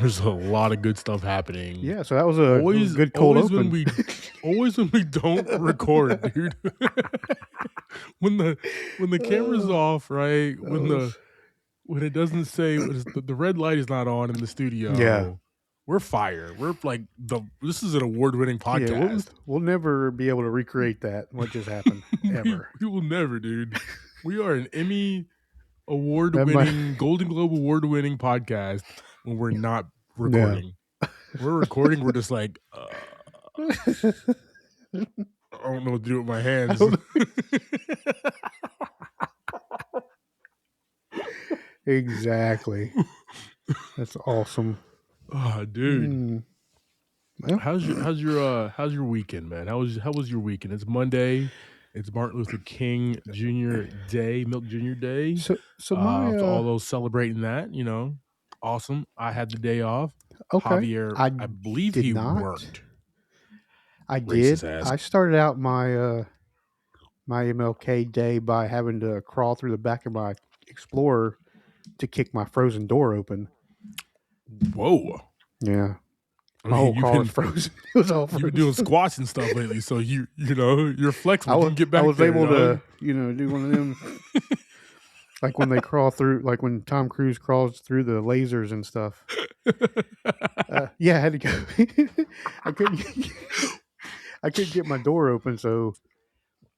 There's a lot of good stuff happening. Yeah, so that was a good cold open. Always when we don't record, dude. when the camera's off, right? When it doesn't say the red light is not on in the studio. Yeah. We're fire. We're like this is an award-winning podcast. Yeah, we'll never be able to recreate that. What just happened? Ever. We will never, dude. We are an Emmy award-winning, Golden Globe award-winning podcast when we're not recording. Yeah. We're recording. We're just like, I don't know what to do with my hands. Exactly. That's awesome. Oh, dude. Well, how's your weekend, man? How was your weekend? It's Monday. It's Martin Luther King Jr. Day, Milk Jr. Day. So my all those celebrating that, awesome. I had the day off. Okay. Javier, I believe he worked. I did. I started out my my MLK day by having to crawl through the back of my Explorer to kick my frozen door open. Whoa. Yeah. My whole car was frozen. It was all frozen. You've been doing squats and stuff lately, so you're flexible. You can get back. I was there, able to, do one of them, like when they crawl through, like when Tom Cruise crawls through the lasers and stuff. Yeah, I had to go. I couldn't get my door open, so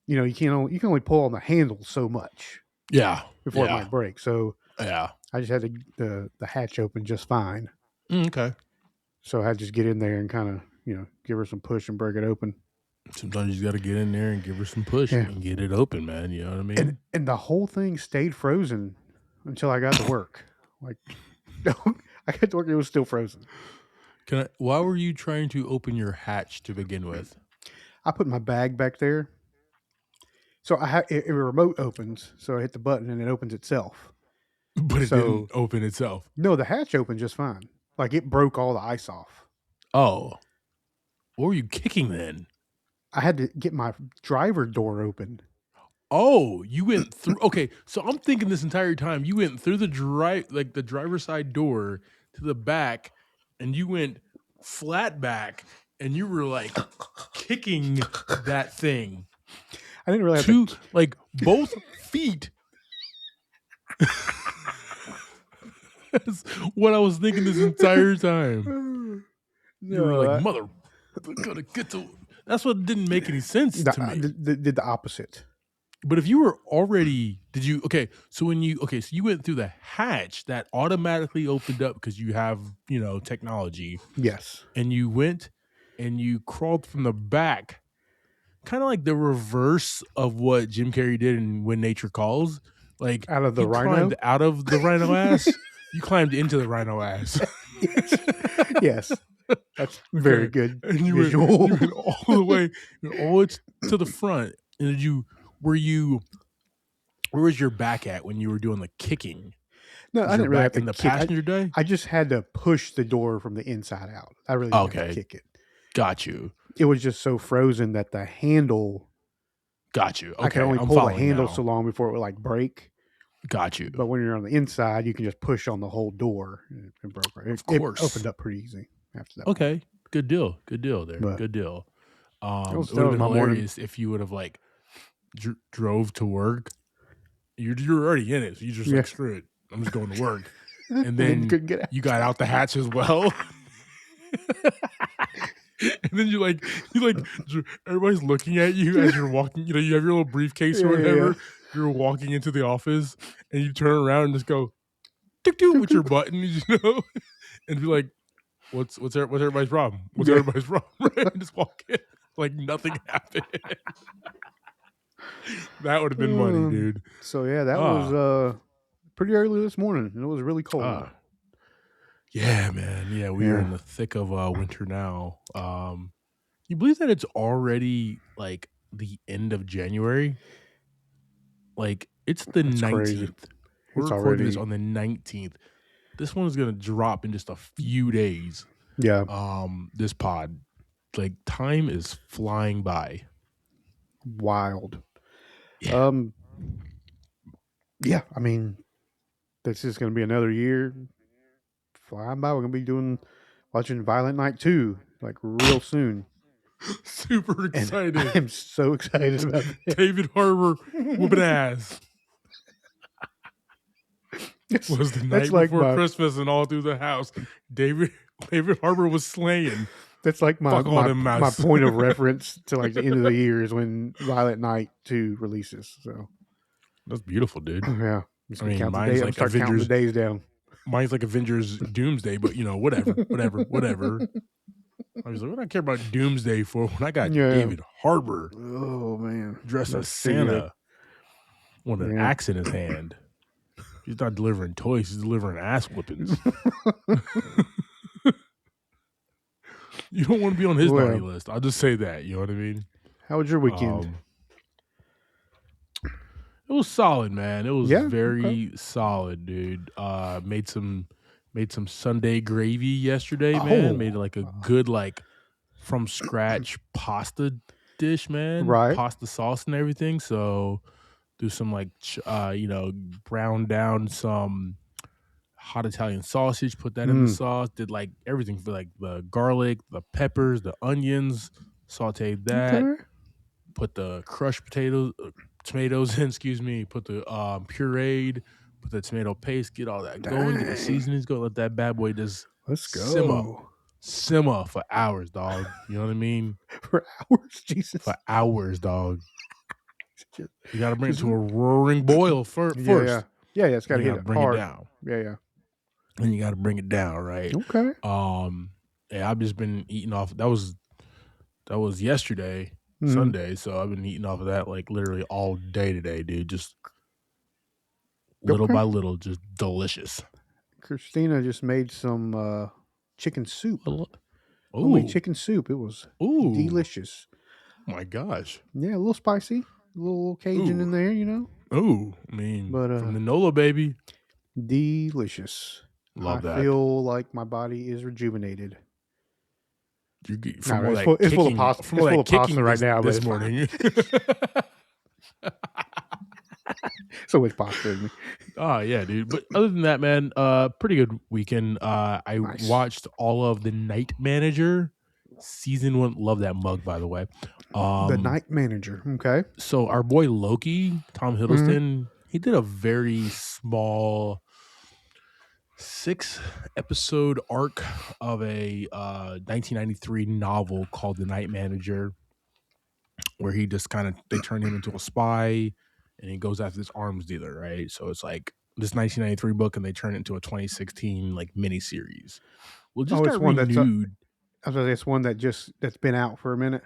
you can only pull on the handle so much. Yeah. Before it might break. So yeah, I just had the hatch open just fine. Okay. So I just get in there and kind of, give her some push and break it open. Sometimes you just got to get in there and give her some push and get it open, man. You know what I mean? And the whole thing stayed frozen until I got to work. Like, I got to work, it was still frozen. Why were you trying to open your hatch to begin with? I put my bag back there. So it remote opens. So I hit the button and it opens itself. But it didn't open itself. No, the hatch opened just fine. Like it broke all the ice off. Oh. What were you kicking then? I had to get my driver door open. Oh, you went through. Okay, so I'm thinking this entire time you went through the driver's side door to the back, and you went flat back, and you were like kicking that thing. I didn't really have to like both feet. That's what I was thinking this entire time. You were like, mother, gotta get to. That's what didn't make any sense to me. Did the opposite. But if you were already, so you went through the hatch that automatically opened up because you have, technology. Yes. And you went and you crawled from the back, kind of like the reverse of what Jim Carrey did in When Nature Calls. Like out of the rhino? Climbed out of the rhino ass. You climbed into the rhino ass. Yes. That's very good. And you went all the way to the front. And where was your back at when you were doing the kicking? No, I didn't really have to in the passenger day. I just had to push the door from the inside out. I really didn't have to kick it. Got you. It was just so frozen that the handle. Got you. Okay, I could only pull the handle so long before it would break. Got you. But when you're on the inside, you can just push on the whole door and broke. It opened up pretty easy after that. Okay, good deal. Good deal there. Good deal. It would have been hilarious if you would have drove to work. You're already in it, so you just like, screw it. I'm just going to work, and then you got out the hatch as well. And then you everybody's looking at you as you're walking. You have your little briefcase or whatever. Yeah. You're walking into the office, and you turn around and just go, "Tick-tick," with your button, and be like, "What's everybody's problem? What's everybody's problem?" Right? And just walk in like nothing happened. That would have been funny, dude. So yeah, that was pretty early this morning, and it was really cold. Yeah, man. Yeah, we are in the thick of winter now. You believe that it's already like the end of January? Like it's the 19th. We're recording this on the 19th. This one's gonna drop in just a few days. Yeah. This pod, like time is flying by. Wild. Yeah. Yeah. I mean, this is gonna be another year flying by. We're gonna be watching Violent Night 2 like real soon. Super excited. And I'm so excited about that. David Harbour whooping ass. Was the night like before Christmas and all through the house. David Harbour was slaying. That's like my point of reference to like the end of the year is when Violent Night 2 releases. So that's beautiful, dude. Yeah. I mean, mine's like start counting the days down. Mine's like Avengers Doomsday, but whatever. I was like, what do I care about Doomsday for when I got David Harbour? Oh man, dressed as Santa with an axe in his hand. He's not delivering toys; he's delivering ass whippings. You don't want to be on his naughty list. I'll just say that. You know what I mean? How was your weekend? It was solid, man. It was very solid, dude. Made some Sunday gravy yesterday, man. Made like a good from scratch pasta dish, man. Right. Pasta sauce and everything. So do some brown down some hot Italian sausage, put that in the sauce, did like everything for like the garlic, the peppers, the onions, sauteed that, put the crushed tomatoes in, put the pureed, put the tomato paste, get all that going, get the seasonings going, let that bad boy just simmer for hours, dog. You know what I mean? For hours, Jesus. For hours, dog. You got to bring it to a roaring boil first. Yeah, it's got to hit it bring hard. It down. Yeah. And you got to bring it down, right? Okay. Yeah, I've just been eating off. That was yesterday, Sunday. So I've been eating off of that like literally all day today, dude. Just little by little, just delicious. Christina just made some chicken soup. Homemade chicken soup. It was delicious. Oh my gosh. Yeah, a little spicy, a little Cajun in there, Oh, I mean, from the NOLA, baby. Delicious. Love that. I feel like my body is rejuvenated. It's full of pasta. From all that kicking right now this morning. So much pasta in me. Oh yeah, dude. But other than that, man, pretty good weekend. I watched all of The Night Manager season 1. Love that mug, by the way. The Night Manager. Okay. So our boy Loki, Tom Hiddleston, he did a very small 6-episode arc of a 1993 novel called The Night Manager, where he just they turn him into a spy and he goes after this arms dealer, right? So it's like this 1993 book and they turn it into a 2016 like miniseries. Well, just got renewed. It's one that's been out for a minute.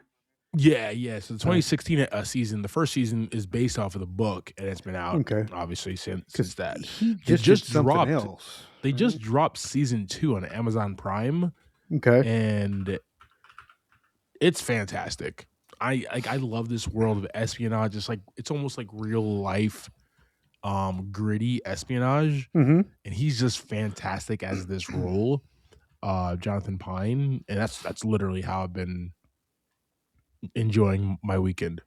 Yeah. So the 2016 season, the first season is based off of the book, and it's been out obviously since that. He just dropped else. They just dropped season 2 on Amazon Prime. Okay, and it's fantastic. I love this world of espionage. It's like it's almost like real life, gritty espionage, and he's just fantastic as this role, Jonathan Pine, and that's literally how I've been enjoying my weekend.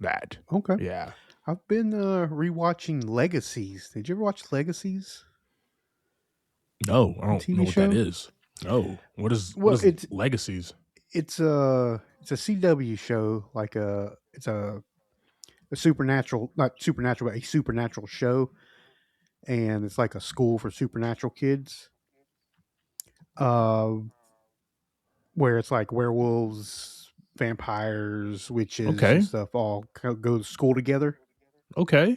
That yeah. I've been rewatching Legacies. Did you ever watch Legacies? No, I don't know what that is. No, what is Legacies? It's a CW show, it's a supernatural, not supernatural, but a supernatural show, and it's like a school for supernatural kids. Where it's like werewolves, vampires, witches, and stuff all go to school together. Okay.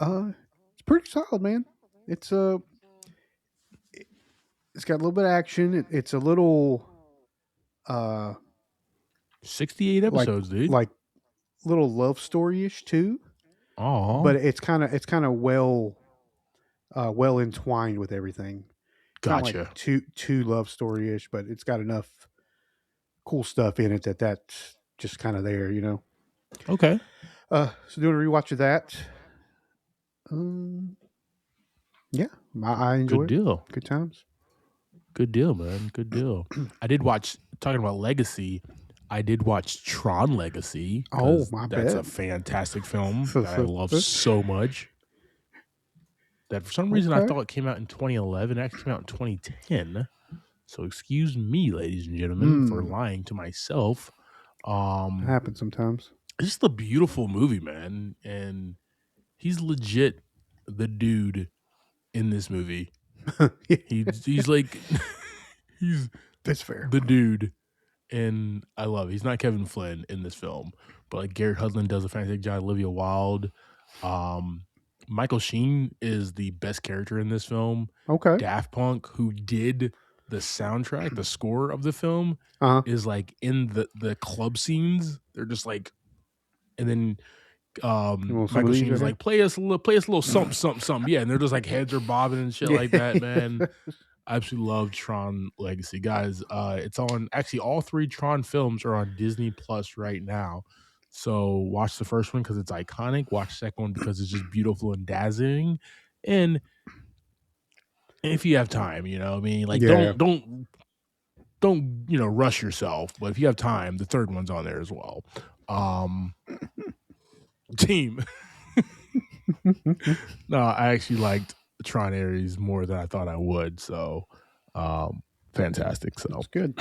It's pretty solid, man. It's got a little bit of action. It's a little 68 episodes, dude. Like little love story-ish too. Oh. But it's kind of well entwined with everything. It's gotcha. Not like too love story-ish, but it's got enough cool stuff in it that's just kind of there, Okay. So doing a rewatch of that. Yeah, I enjoy it. Good deal. Good times. Good deal, man. Good deal. I did watch, talking about Legacy, I did watch Tron Legacy. Oh, my bad. That's a fantastic film that I love so much. that for some reason I thought it came out in 2011. It actually came out in 2010. So excuse me, ladies and gentlemen, for lying to myself. It happens sometimes. It's just a beautiful movie, man, and he's legit the dude in this movie. He's like That's fair. The dude, and I love it. He's not Kevin Flynn in this film, but like Garrett Hudlin does a fantastic job. Olivia Wilde, Michael Sheen is the best character in this film. Okay. Daft Punk, who did the soundtrack, the score of the film, is like in the club scenes. They're just like, and then Michael Sheen is like, play us a little something, something, something. Yeah, and they're just like heads are bobbing and shit like that, man. I absolutely love Tron Legacy, guys. It's on, actually all 3 Tron films are on Disney Plus right now. So watch the first one because it's iconic. Watch the second one because it's just beautiful and dazzling. And if you have time, you know, I mean, like don't rush yourself. But if you have time, the third one's on there as well. Team. No, I actually liked Tron Ares more than I thought I would. So fantastic. So that's good.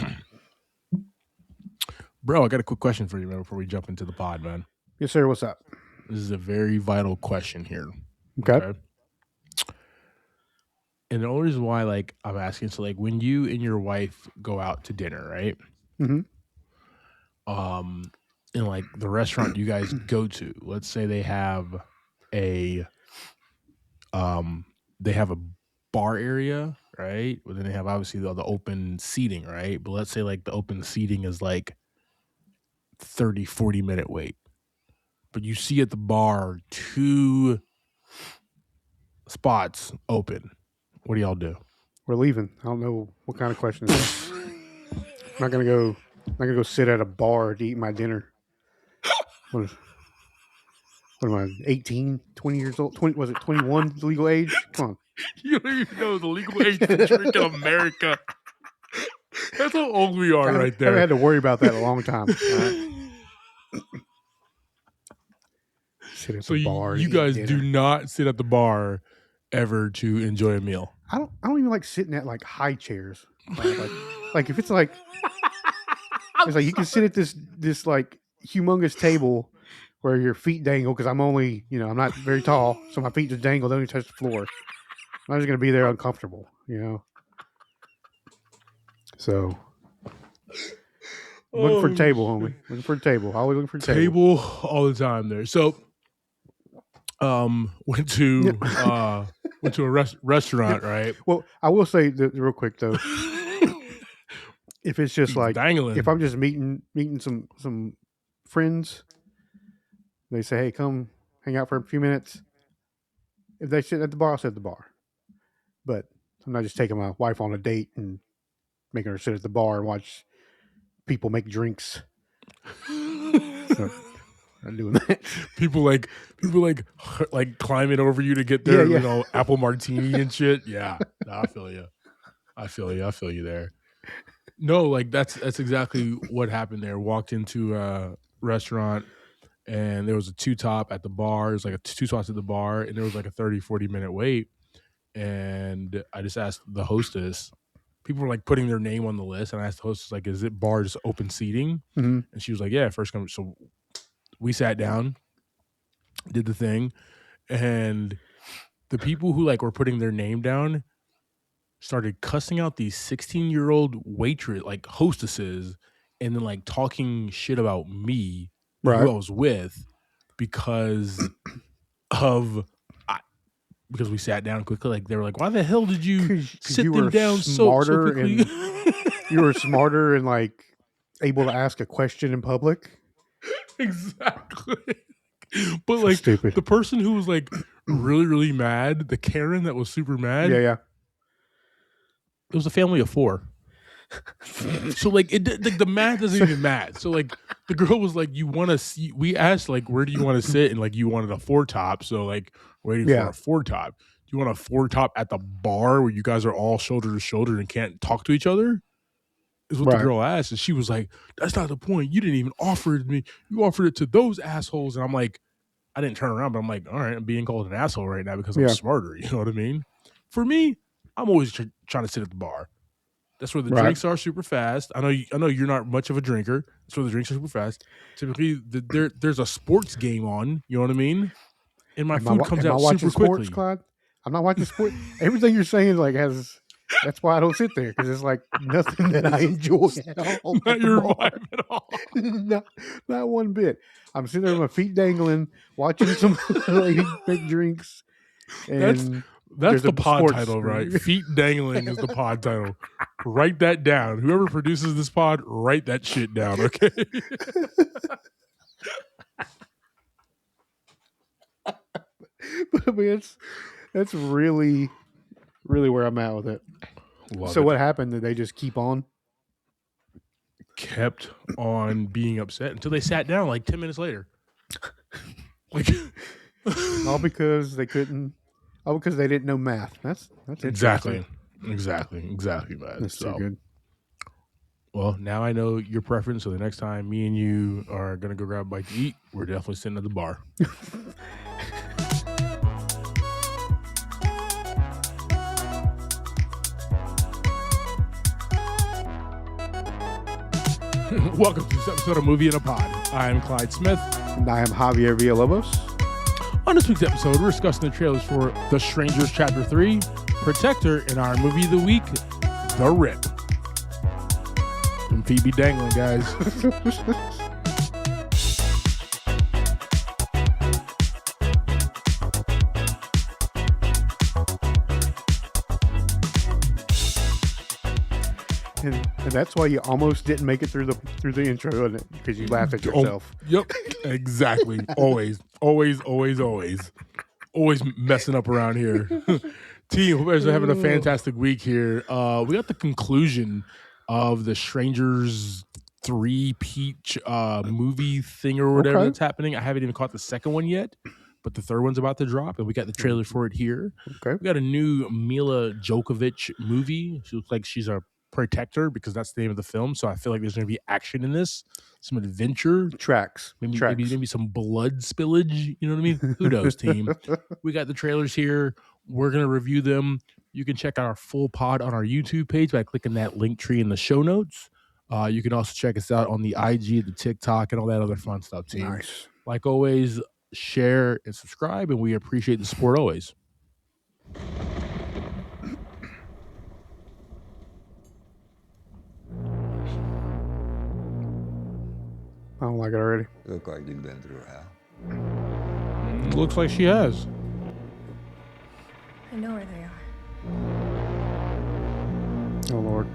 Bro, I got a quick question for you, man, before we jump into the pod, man. Yes, sir. What's up? This is a very vital question here. Okay. And the only reason why, like, I'm asking, so like when you and your wife go out to dinner, right? Mm-hmm. In like the restaurant you guys go to, let's say they have a bar area, right? But then they have obviously the open seating, right? But let's say like the open seating is like 30-40 minute wait, but you see at the bar 2 spots open. What do y'all do? We're leaving. I don't know what kind of question is that. I'm not gonna go sit at a bar to eat my dinner. What am I, 18, 20 years old? 20, was it 21 legal age? Come on. You don't even know the legal age to drink in America. That's how old we are right there. I had to worry about that a long time. Right? Sit at the bar. You guys do not sit at the bar ever to enjoy a meal. I don't even like sitting at like high chairs. Like if it's like you can sit at this like humongous table where your feet dangle, because I'm only, I'm not very tall, so my feet just dangle, don't even touch the floor. I'm just gonna be there uncomfortable, So looking for a table, homie. Looking for a table. Always looking for a table all the time there. So went to a restaurant, right? Well, I will say that real quick though. If it's just like Danglin. If I'm just meeting some friends, they say, hey, come hang out for a few minutes. If they sit at the bar, I'll sit at the bar. But I'm not just taking my wife on a date and making her sit at the bar and watch people make drinks. So, I'm doing that. People like climbing over you to get their apple martini and shit. Yeah, no, I feel you there. No, like that's exactly what happened there. Walked into a restaurant and there was a 2-top at the bar. There's like a 2 spots at the bar and there was like a 30-40 minute wait. And I just asked the hostess, people were like putting their name on the list. And I asked the hostess, like, is it bar just open seating? Mm-hmm. And she was like, yeah, first come. So we sat down, did the thing. And the people who like were putting their name down started cussing out these 16-year-old waitress, like hostesses, and then like talking shit about me, who I was with, because we sat down quickly. Like they were like, "Why the hell did you sit them down so quickly?" You were smarter and like able to ask a question in public. Exactly. But like stupid. The person who was like really, really mad, the Karen that was super mad. Yeah. It was a family of 4. So like the math doesn't even math. So like the girl was like, "You want to see?" We asked like, "Where do you want to sit?" And like, you wanted a 4-top. So like, waiting for a 4-top. Do you want a 4-top at the bar where you guys are all shoulder to shoulder and can't talk to each other? Is what the girl asked, and she was like, "That's not the point. You didn't even offer it to me. You offered it to those assholes." And I'm like, I didn't turn around, but I'm like, all right, I'm being called an asshole right now because I'm smarter. You know what I mean? For me, I'm always trying to sit at the bar. That's where the drinks are super fast. I know you're not much of a drinker. That's where the drinks are super fast. Typically, there's a sports game on. You know what I mean? And my food comes out super quickly. Sports, Clyde? I'm not watching sports. Everything you're saying like has. That's why I don't sit there because it's like nothing that I enjoy at all. Not your vibe at all. not one bit. I'm sitting there with my feet dangling, watching some lady make drinks. And that's the pod title, right? Feet dangling is the pod title. Write that down. Whoever produces this pod, write that shit down, okay? But I mean, that's really, really where I'm at with it. So what happened? Did they just keep on? Kept on being upset until they sat down like 10 minutes later. Like all because they couldn't. Oh, because they didn't know math. That's exactly, man. That's so good. Well, now I know your preference. So the next time me and you are gonna go grab a bite to eat, we're definitely sitting at the bar. Welcome to this episode of Movie in a Pod. I'm Clyde Smith. And I am Javier Villalobos. On this week's episode, we're discussing the trailers for The Strangers Chapter 3, Protector, and our movie of the week, The Rip. And feet be dangling, guys. And that's why you almost didn't make it through the intro, because you laughed at yourself. Yep, exactly. Always messing up around here. Team, hope you guys are having a fantastic week here. We got the conclusion of the Strangers 3 Peach movie thing or whatever that's happening. I haven't even caught the second one yet, but the third one's about to drop, and we got the trailer for it here. Okay. We got a new Mila Djokovic movie. She looks like she's a protector because that's the name of the film. So I feel like there's going to be action in this, some adventure, tracks, maybe some blood spillage. You know what I mean? Who knows, team? We got the trailers here. We're going to review them. You can check out our full pod on our YouTube page by clicking that link tree in the show notes. You can also check us out on the IG, the TikTok, and all that other fun stuff, team. Nice. Like always, share and subscribe, and we appreciate the support always. I don't like it already. You look like you've been through hell. Looks like she has. I know where they are. Oh, Lord.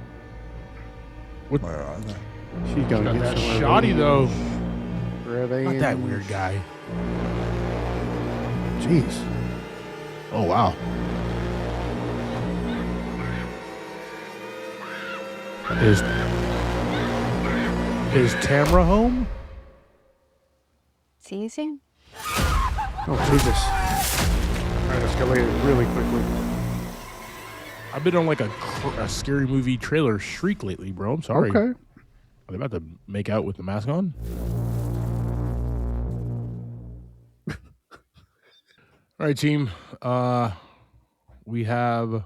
Where are they? She's going to get that some shoddy, though. Revenge. Not that weird guy. Jeez. Oh, wow. Is Tamra home? See you soon. Oh, Jesus. That escalated really quickly. I've been on like a scary movie trailer shriek lately, bro. I'm sorry. Okay. Are they about to make out with the mask on? All right, team. We have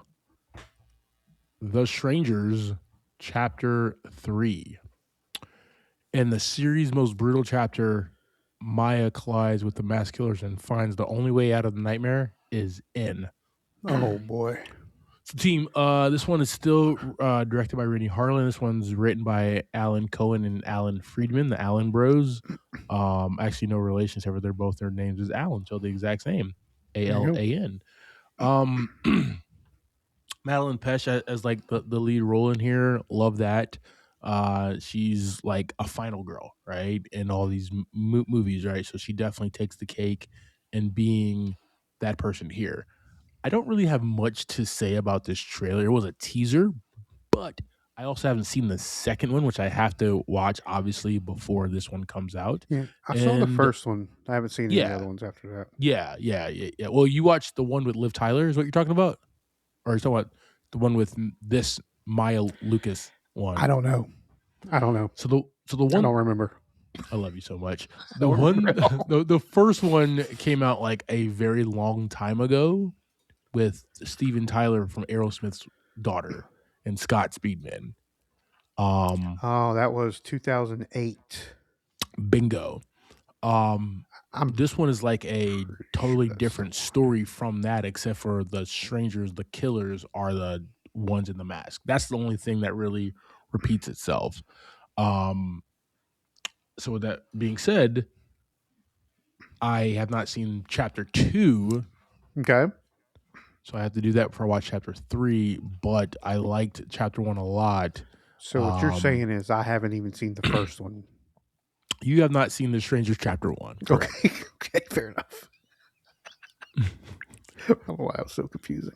The Strangers Chapter 3. In the series' most brutal chapter, Maya collides with the mass killers and finds the only way out of the nightmare is in. Oh, boy. So, team, this one is still directed by Rennie Harlan. This one's written by Alan Cohen and Alan Friedman, the Allen Bros. Actually, no relations ever. Their names is Alan, so the exact same. A-L-A-N. Madeline Pesh as like the lead role in here. Love that. She's like a final girl, right? In all these movies, right? So she definitely takes the cake in being that person here. I don't really have much to say about this trailer. It was a teaser, but I also haven't seen the second one, which I have to watch, obviously, before this one comes out. Yeah, I saw the first one. I haven't seen any other ones after that. Yeah. Well, you watched the one with Liv Tyler, is what you're talking about? Or you're talking about the one with this Maya Lucas one? I don't know. So the one I don't remember. I love you so much. The first one came out like a very long time ago with Steven Tyler from Aerosmith's daughter and Scott Speedman. Oh, that was 2008. Bingo. This one is like a totally different story from that, except for the strangers, the killers are the ones in the mask. That's the only thing that really repeats itself. So with that being said, I have not seen chapter 2. Okay. So I have to do that before I watch chapter 3, but I liked chapter 1 a lot. So what you're saying is I haven't even seen the first one. You have not seen The Strangers chapter 1. Correct. Okay. Okay, fair enough. I don't know why it was so confusing.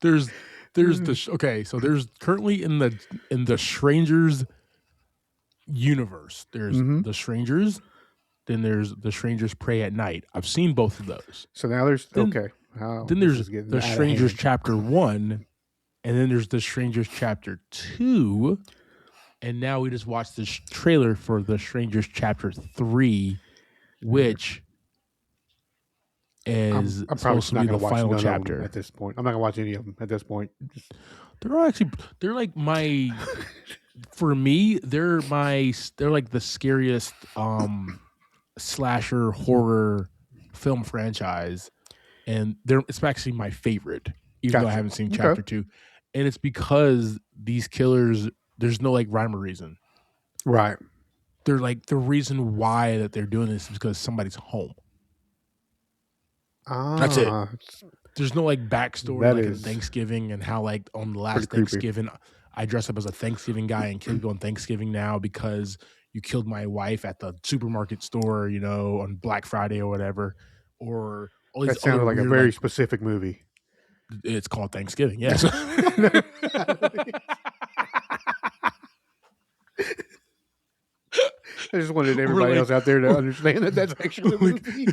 There's there's currently in the Strangers universe, there's The Strangers, then there's The Strangers Pray at Night. I've seen both of those. So now there's Then there's getting The out of Strangers hand. chapter 1, and then there's The Strangers chapter 2, and now we just watched this trailer for The Strangers chapter 3, which is I'm probably supposed to not be going the to watch final none of them chapter. at this point. I'm not going to watch any of them at this point. They're like my for me, they're like the scariest slasher horror film franchise, and it's actually my favorite, even though I haven't seen chapter 2. And it's because these killers, there's no like rhyme or reason. Right. They're like, the reason why that they're doing this is because somebody's home. That's it. There's no like backstory like in Thanksgiving and how like on the last Thanksgiving I dress up as a Thanksgiving guy and kill people on Thanksgiving now because you killed my wife at the supermarket store, on Black Friday or whatever. Or all these that sounded like a weird, very specific movie. It's called Thanksgiving, yes. I just wanted everybody else out there to understand that that's actually a movie.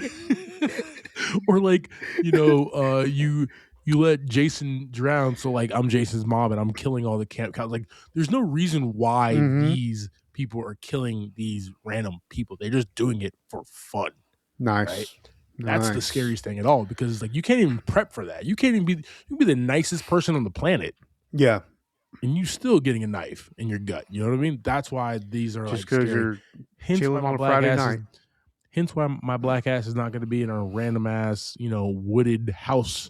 Or like, you let Jason drown, so like I'm Jason's mom and I'm killing all the camp cows. Like, there's no reason why these people are killing these random people. They're just doing it for fun. Nice. Right? That's the scariest thing at all, because like you can't even prep for that. You can't even you can be the nicest person on the planet. Yeah. And you still getting a knife in your gut. You know what I mean? That's why these are just because like you're chilling on a Friday night. Hence why my black ass is not going to be in a random ass, wooded house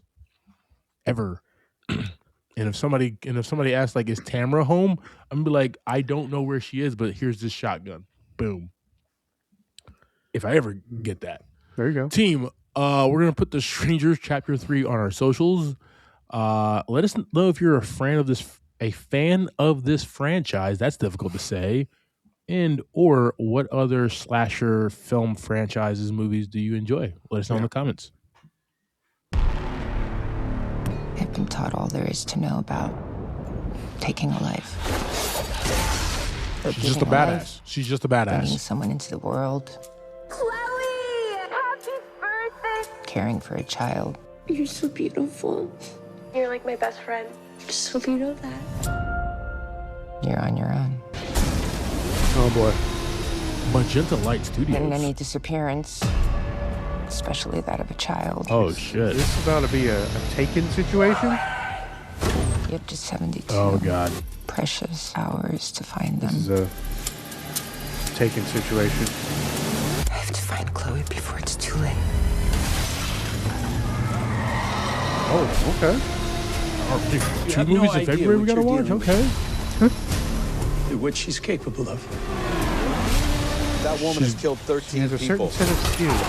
ever. And if somebody asks like, is Tamara home? I'm gonna be like, I don't know where she is, but here's this shotgun. Boom. If I ever get that. There you go. Team, we're gonna put The Strangers chapter 3 on our socials. Let us know if you're a fan of this franchise. That's difficult to say. And or what other slasher film franchises, movies do you enjoy? Let us know in the comments. I've been taught all there is to know about taking a life. She's just a badass. She's just a badass. Bringing someone into the world. Chloe! Happy birthday! Caring for a child. You're so beautiful. You're like my best friend. Just hope you know that. You're on your own. Oh boy. Magenta Light Studios. And any disappearance, especially that of a child. Oh shit. This is about to be a Taken situation? You have just 72 Oh god. precious hours to find them. This is a Taken situation. I have to find Chloe before it's too late. Oh, okay. Two movies in February we gotta watch? Okay. What she's capable of. That woman has killed 13 There's a certain people. set of skills.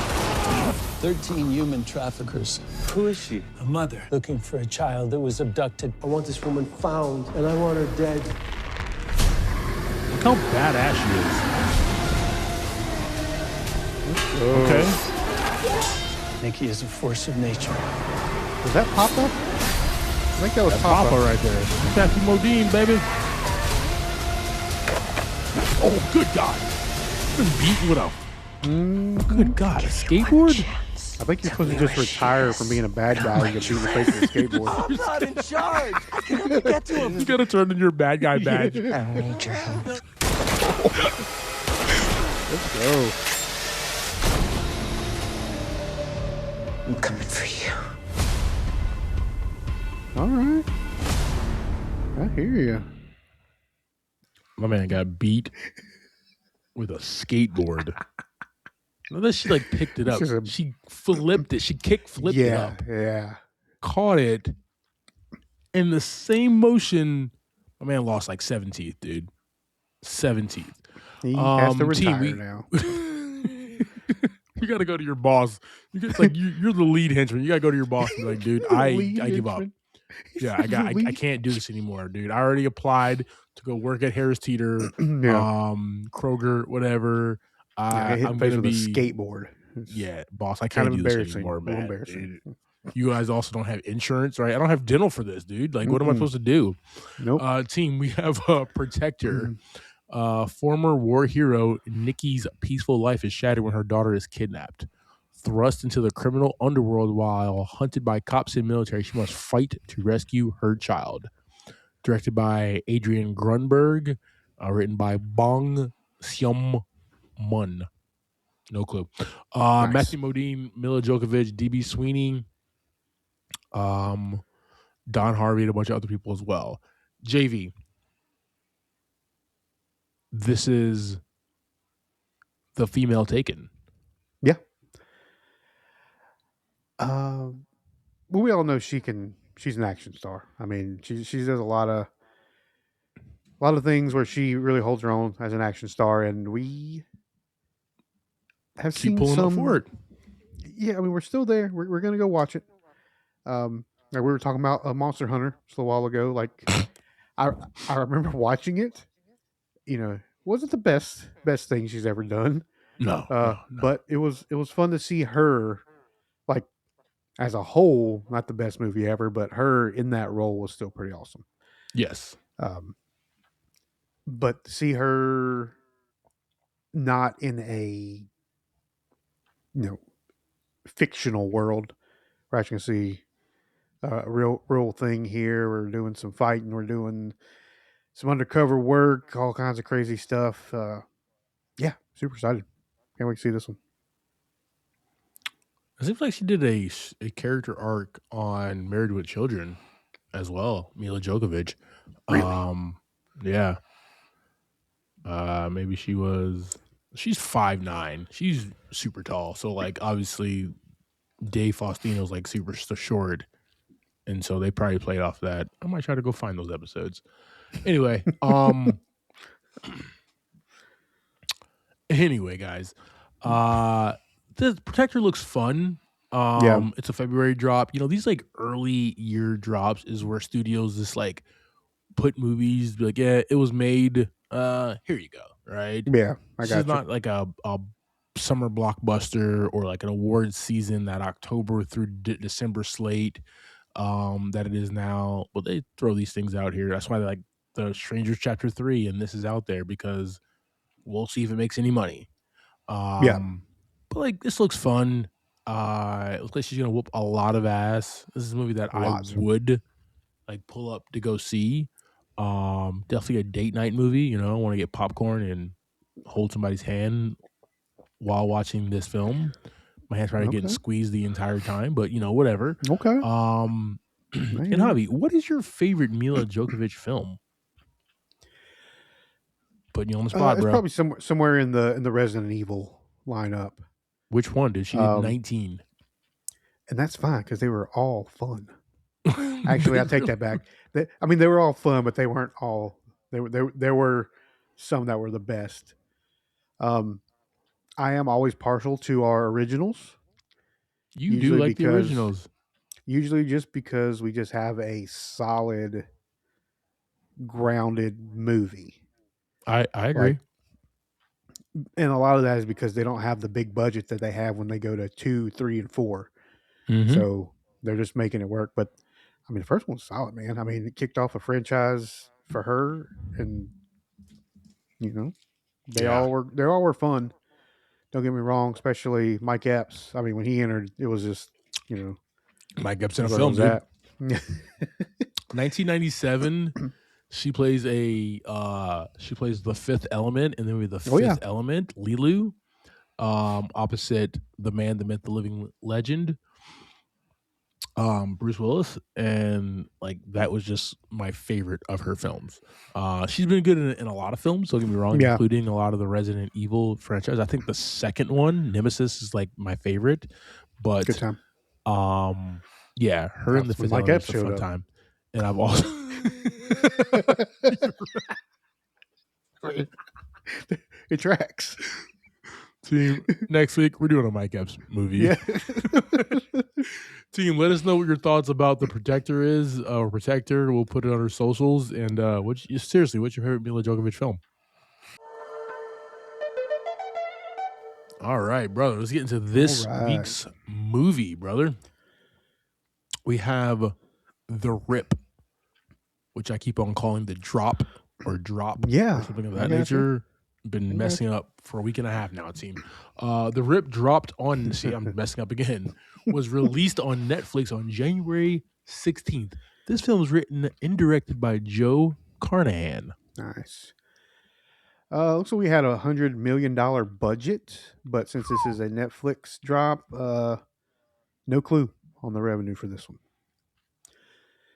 13 human traffickers. Who is she? A mother looking for a child that was abducted. I want this woman found, and I want her dead. Look how badass she is. Okay. Nikki is a force of nature. Was that Papa? I think that was Papa Papa. right there. Kathy Modine, baby. Oh, good God. Been beaten with a... Good God, a skateboard? I think you're supposed to just retire from being a bad guy and get beat in the face with a skateboard. I'm not in charge. I can never get to him. You gotta turn in your bad guy badge. I don't need your help. Let's go. I'm coming for you. All right. I hear you. My man got beat with a skateboard. And then she like picked it up. She flipped it. She kick flipped it up. Yeah. Caught it. In the same motion, my man lost like 7 teeth, dude. 7 teeth. He has to retire team, now. You got to go to your boss. It's like you're the lead henchman. You got to go to your boss and be like, dude, I give up. Yeah, I can't do this anymore, dude. I already applied to go work at Harris Teeter, Kroger, whatever. I'm gonna be a skateboard. Yeah, boss. I can't do this anymore, man. Embarrassing. You guys also don't have insurance, right? I don't have dental for this, dude. Like, what am I supposed to do? Nope. Team, we have a protector. Former war hero Nikki's peaceful life is shattered when her daughter is kidnapped. Thrust into the criminal underworld while hunted by cops and military, she must fight to rescue her child. Directed by Adrian Grunberg, written by Bong Seom-mun. No clue. Nice. Matthew Modine, Mila Djokovic, DB Sweeney, Don Harvey, and a bunch of other people as well. JV, this is the female Taken. Yeah. Well, we all know she's an action star. I mean, she does a lot of things where she really holds her own as an action star, and we have Keep seen pulling some up for it. Yeah, I mean, we're still there. We're gonna go watch it. Like we were talking about Monster Hunter just a while ago. Like, I remember watching it. You know, wasn't the best thing she's ever done. No. But it was fun to see her, like, as a whole, not the best movie ever, but her in that role was still pretty awesome. Yes. But to see her not in a fictional world, we're actually gonna see a real thing here. We're doing some fighting, we're doing some undercover work, all kinds of crazy stuff. Yeah, super excited. Can't wait to see this one. It seems like she did a character arc on Married with Children as well, Mila Djokovic. Really? Yeah. Maybe she's 5'9". She's super tall. So like obviously Dave Faustino's like super short. And so they probably played off that. I might try to go find those episodes. Anyway, anyway, guys. The Protector looks fun. It's a February drop. You know, these like early year drops is where studios just like put movies, be like, yeah, it was made. Here you go, right? Yeah, This is not like a summer blockbuster or like an awards season, that October through December slate that it is now. Well, they throw these things out here. That's why like the Strangers Chapter 3 and this is out there, because we'll see if it makes any money. But like this looks fun. It looks like she's gonna whoop a lot of ass. This is a movie that I would like pull up to go see. Definitely a date night movie. You know, I want to get popcorn and hold somebody's hand while watching this film. My hand's probably getting squeezed the entire time, but you know, whatever. Okay. And Javi, what is your favorite Mila Djokovic film? Putting you on the spot, it's bro. probably somewhere in the Resident Evil lineup. Which one did she? Did 19, and that's fine because they were all fun. Actually, I take that back. They were all fun, but they weren't all. There were some that were the best. I am always partial to our originals. You do like the originals. Usually just because we just have a solid, grounded movie. I agree. And a lot of that is because they don't have the big budget that they have when they go to 2, 3, and 4. Mm-hmm. So they're just making it work. But I mean, the first one's solid, man. I mean, it kicked off a franchise for her, and you know, they all were fun. Don't get me wrong, especially Mike Epps. I mean, when he entered, it was just, you know, Mike Epps in a film, dude. 1997. She plays the Fifth Element in the movie The Oh, yeah. Fifth Element, Lilu, opposite the man, the myth, the living legend, Bruce Willis, and like that was just my favorite of her films. She's been good in a lot of films, don't get me wrong, Yeah. including a lot of the Resident Evil franchise. I think the second one, Nemesis, is like my favorite, but Good time. yeah, her in the That's when Fifth Mike Element Epps is a showed fun up. time, and I've also. It tracks. Team, next week we're doing a Mike Epps movie. Yeah. Team, let us know what your thoughts about the Protector is, or Protector. We'll put it on our socials. And seriously, what's your favorite Mila Jovovich film? All right, brother. Let's get into this week's movie, brother. We have The Rip, which I keep on calling The Drop or Drop, Yeah, or something of that nature. Been messing up for a week and a half now, team. The Rip dropped on, see, I'm messing up again, was released on Netflix on January 16th. This film is written and directed by Joe Carnahan. Nice. Looks like we had $100 million budget, but since this is a Netflix drop, no clue on the revenue for this one.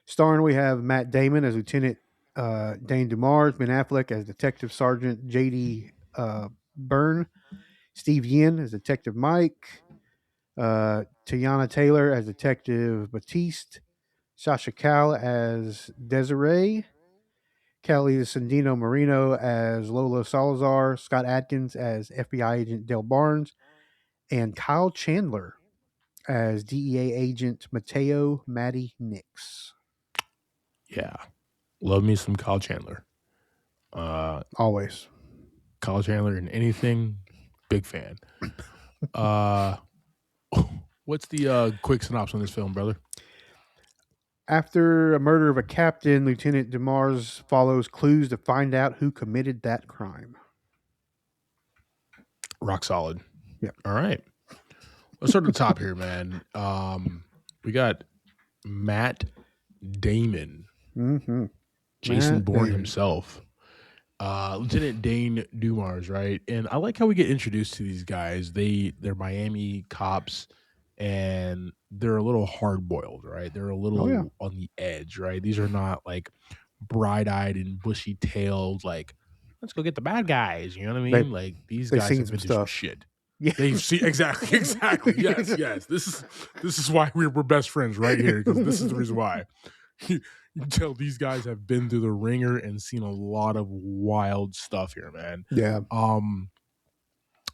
Starring, we have Matt Damon as Lieutenant Dane Dumars, Ben Affleck as Detective Sergeant J.D. Byrne, Steve Yen as Detective Mike, Teyana Taylor as Detective Batiste, Sasha Cal as Desiree, Kelly Sandino Marino as Lola Salazar, Scott Adkins as FBI Agent Del Barnes, and Kyle Chandler as DEA Agent Mateo Matty Nix. Yeah. Love me some Kyle Chandler. Always. Kyle Chandler in anything, big fan. What's the quick synopsis on this film, brother? After a murder of a captain, Lieutenant Demars follows clues to find out who committed that crime. Rock solid. Yep. All right. Let's start at the top here, man. We got Matt Damon. Mm-hmm. Jason Matt Bourne Damon. himself. Lieutenant Dane Dumars, right? And I like how we get introduced to these guys. They're Miami cops, and they're a little hard boiled, right? They're a little on the edge, right? These are not like bright eyed and bushy tailed, like, let's go get the bad guys. You know what I mean? Like these guys have been through some shit. Yeah. They've seen exactly. Yes. This is why we're best friends right here, because this is the reason why. You can tell these guys have been through the ringer and seen a lot of wild stuff here, man. Yeah.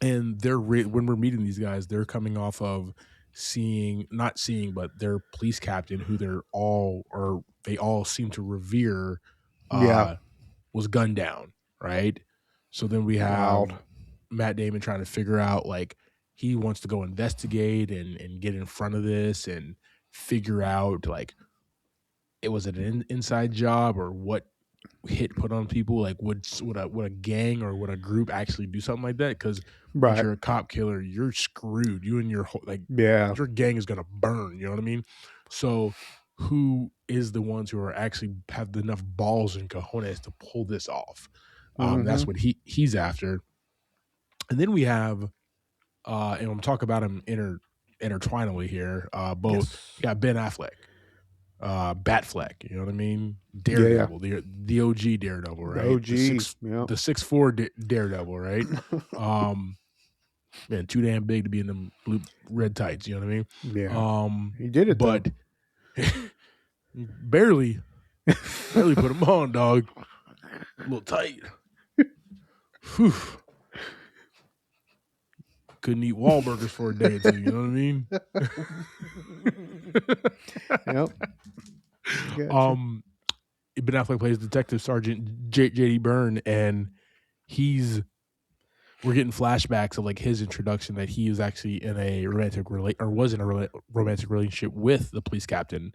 And when we're meeting these guys, they're coming off of but their police captain, who they all seem to revere, was gunned down, right? So then we have Matt Damon trying to figure out, like, he wants to go investigate and get in front of this and figure out, like, was it an inside job or what hit put on people? Like, would a gang or would a group actually do something like that? Because if you're a cop killer, you're screwed. You and your whole, like, your gang is gonna burn. You know what I mean? So, who is the ones who are actually have enough balls and cojones to pull this off? That's what he's after. And then we have, and I'm talking about him intertwinedly here. Both you got Ben Affleck. Batfleck, you know what I mean? Daredevil, the OG Daredevil, right? The OG, the 6'4" Daredevil, right? Man, too damn big to be in them blue red tights, you know what I mean? Yeah. He did it, but barely put him on, dog. A little tight. Whew. Couldn't eat Wahlburgers for a day or two, you know what I mean? Yep. Ben Affleck plays Detective Sergeant J.D. Byrne, and we're getting flashbacks of, like, his introduction, that he was actually in a romantic relationship with the police captain.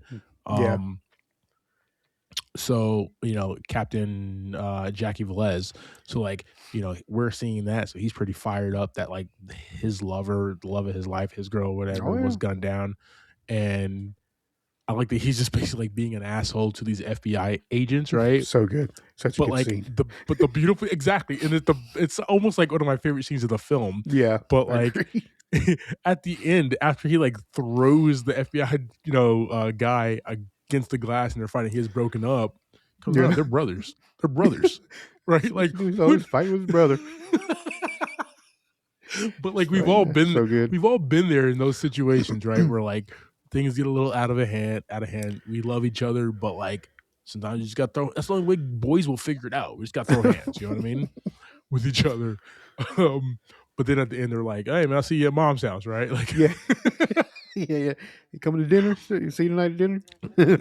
So, you know, Captain Jackie Velez. So, like, you know, we're seeing that. So he's pretty fired up that, like, his lover, the love of his life, his girl, whatever, was gunned down. And I like that he's just basically like being an asshole to these FBI agents, right? So good. Such a But good like scene. the beautiful exactly, and it's almost like one of my favorite scenes of the film. Yeah. But I like agree. at the end, after he like throws the FBI guy against the glass, and they're finding his broken up, comes Yeah. out they're brothers. They're brothers, right? Like He was always fighting with his brother. but like So good. we've all been there in those situations, right? Where like things get a little out of hand. We love each other, but like sometimes you just got to throw. That's the only way boys will figure it out. We just got to throw hands. You know what I mean? With each other. But then at the end, they're like, "Hey man, I'll see you at mom's house, right?" Like, Yeah. Yeah. You coming to dinner? You see you tonight at dinner?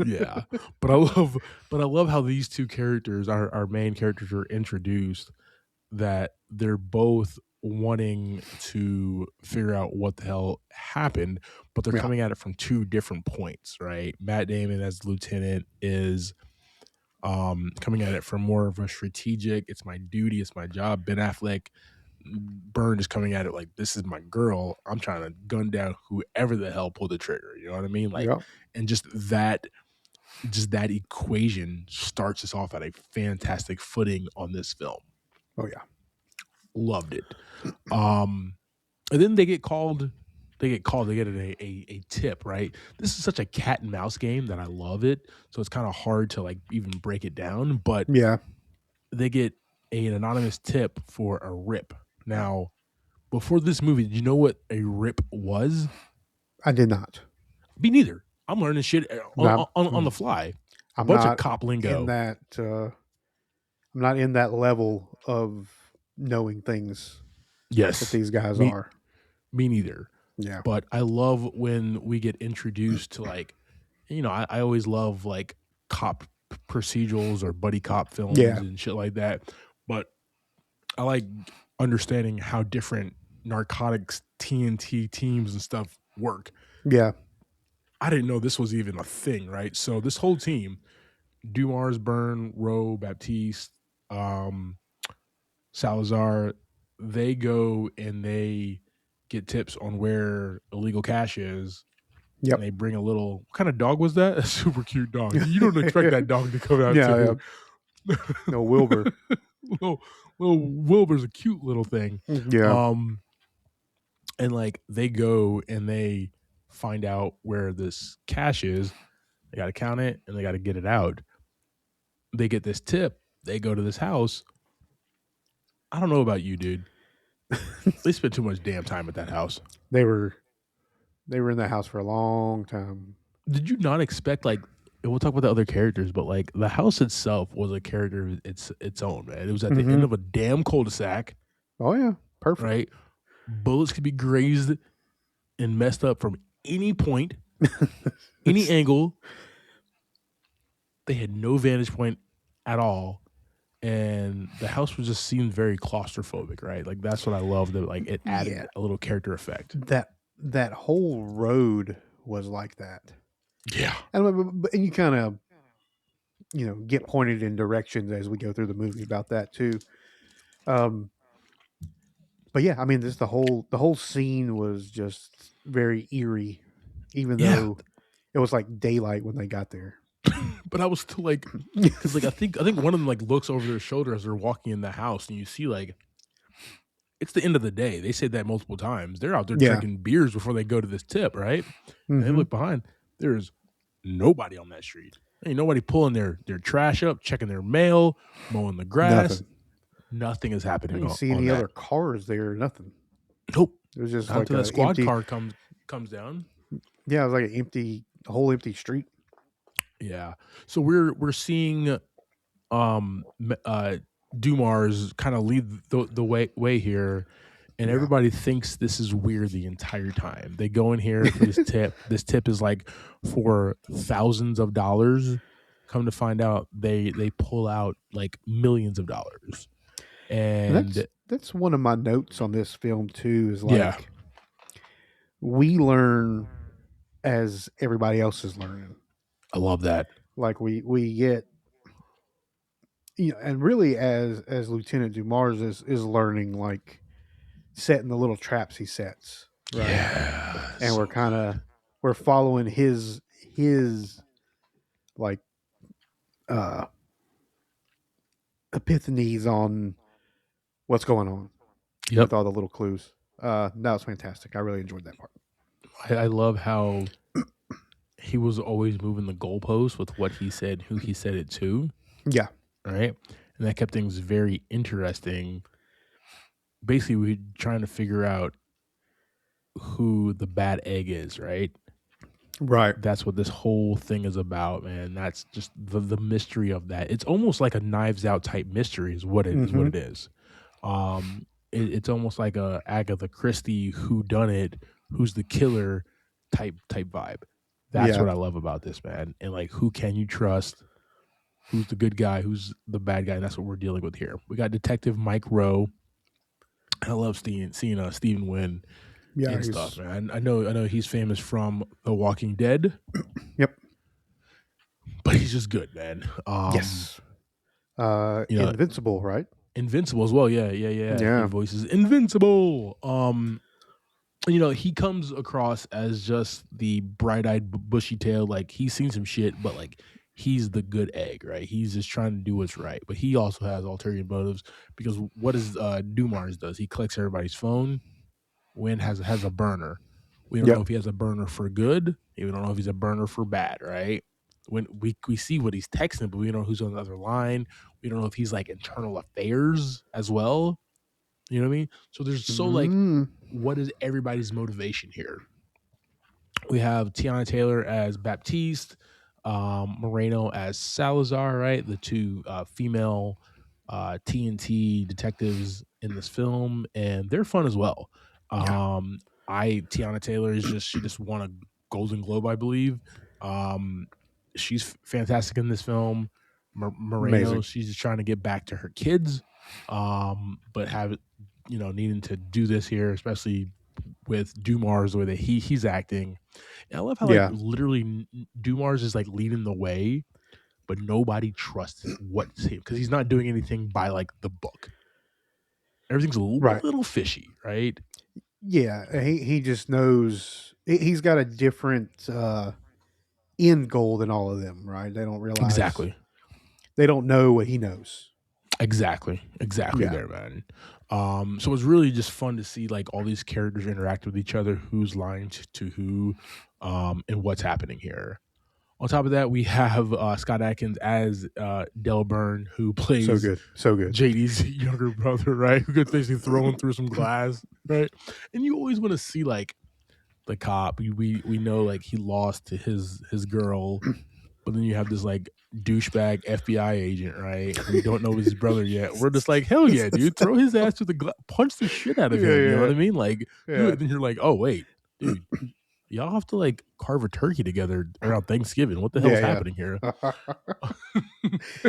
yeah. But I love how these two characters, our main characters, are introduced. That they're both wanting to figure out what the hell happened, but they're Yeah. coming at it from two different points, right? Matt Damon as Lieutenant is coming at it from more of a strategic, it's my duty, it's my job. Ben Affleck, Byrne is coming at it like, this is my girl. I'm trying to gun down whoever the hell pulled the trigger. You know what I mean? Like, Yeah. and just that equation starts us off at a fantastic footing on this film. Oh yeah. Loved it. And then they get called. They get a tip, right? This is such a cat and mouse game that I love it. So it's kind of hard to like even break it down. But Yeah. they get an anonymous tip for a rip. Now, before this movie, did you know what a rip was? I did not. Me neither. I'm learning shit on the fly. I'm Bunch of not cop lingo. in that. I'm not in that level of knowing things Yes, that these guys me, are. Me neither. Yeah. But I love when we get introduced to like, I always love like cop procedurals or buddy cop films and shit like that. But I like understanding how different narcotics TNT teams and stuff work. Yeah. I didn't know this was even a thing, right? So this whole team, Dumars, Byrne, Rowe, Baptiste, Salazar, they go and they get tips on where illegal cash is. Yep. And they bring a little, what kind of dog was that? A super cute dog. You don't expect that dog to come out. Yeah. No, Wilbur. little Wilbur's a cute little thing. Yeah. And like they go and they find out where this cash is. They got to count it and they got to get it out. They get this tip. They go to this house. I don't know about you, dude. They spent too much damn time at that house. They were in that house for a long time. Did you not expect like? And we'll talk about the other characters, but like the house itself was a character of its own, man. It was at the end of a damn cul-de-sac. Oh yeah, perfect. Right, bullets could be grazed and messed up from any point, any angle. They had no vantage point at all. And the house was just seemed very claustrophobic, right? Like that's what I love. That like it added a little character effect. That whole road was like that. Yeah, and you kind of get pointed in directions as we go through the movie about that too. But yeah, I mean, the whole scene was just very eerie, even though it was like daylight when they got there. But I was still like, because like I think one of them like looks over their shoulder as they're walking in the house, and you see like it's the end of the day. They said that multiple times. They're out there drinking beers before they go to this tip, right? And they look behind. There's nobody on that street. Ain't nobody pulling their trash up, checking their mail, mowing the grass. Nothing is happening. I didn't see any other cars there. Nothing. Nope. It was just after like that squad empty, car comes down. Yeah, it was like a whole empty street. Yeah. So we're seeing Dumars kind of lead the way here, and everybody thinks this is weird the entire time. They go in here for this tip. This tip is like for thousands of dollars. Come to find out, they pull out like millions of dollars. And that's one of my notes on this film too. Is like we learn as everybody else is learning. I love that. Like we get, and really as Lieutenant Dumars is learning, like setting the little traps he sets, right? Yeah, and we're following his his like epiphanies on what's going on with all the little clues. That was fantastic. I really enjoyed that part. I love how he was always moving the goalposts with what he said, who he said it to. Yeah. Right. And that kept things very interesting. Basically, we're trying to figure out who the bad egg is, right? Right. That's what this whole thing is about, man. That's just the mystery of that. It's almost like a Knives Out type mystery is what it is. It's almost like a Agatha Christie whodunit, who's the killer type vibe. That's what I love about this, man. And like, who can you trust? Who's the good guy? Who's the bad guy? And that's what we're dealing with here. We got Detective Mike Rowe. I love seeing Stephen Wynn and stuff, man. I know he's famous from The Walking Dead. Yep. But he's just good, man. Yes. Invincible, right? Invincible as well. Yeah. He voices Invincible. He comes across as just the bright-eyed, bushy tail. Like, he's seen some shit, but like, he's the good egg, right? He's just trying to do what's right, but he also has ulterior motives because what is Dumars does? He collects everybody's phone. Wynn has a burner. We don't know if he has a burner for good. We don't know if he's a burner for bad, right? When we see what he's texting, but we don't know who's on the other line. We don't know if he's like internal affairs as well. You know what I mean? So there's like, what is everybody's motivation here? We have Tiana Taylor as Baptiste, Moreno as Salazar, right? The two female TNT detectives in this film, and they're fun as well. Tiana Taylor she just won a Golden Globe, I believe. She's fantastic in this film. Moreno, she's just trying to get back to her kids, but needing to do this here, especially with Dumars the way that he's acting. And I love how literally Dumars is like leading the way, but nobody trusts what's him because he's not doing anything by like the book. Everything's a little fishy, right? Yeah, he just knows he's got a different end goal than all of them, right? They don't realize exactly. They don't know what he knows. Exactly there, man. So it's really just fun to see like all these characters interact with each other, who's lying to who, and what's happening here. On top of that, we have Scott Adkins as Del Byrne, who plays so good JD's younger brother, right? Who gets basically thrown through some glass, right? And you always want to see like the cop. We know like he lost to his girl, but then you have this like douchebag FBI agent, right? We don't know his brother yet. We're just like, hell yeah, dude, throw his ass to the glass, punch the shit out of him. You know what I mean? Like, then you're like, oh wait, dude. Y'all have to like carve a turkey together around Thanksgiving. What the hell's happening here?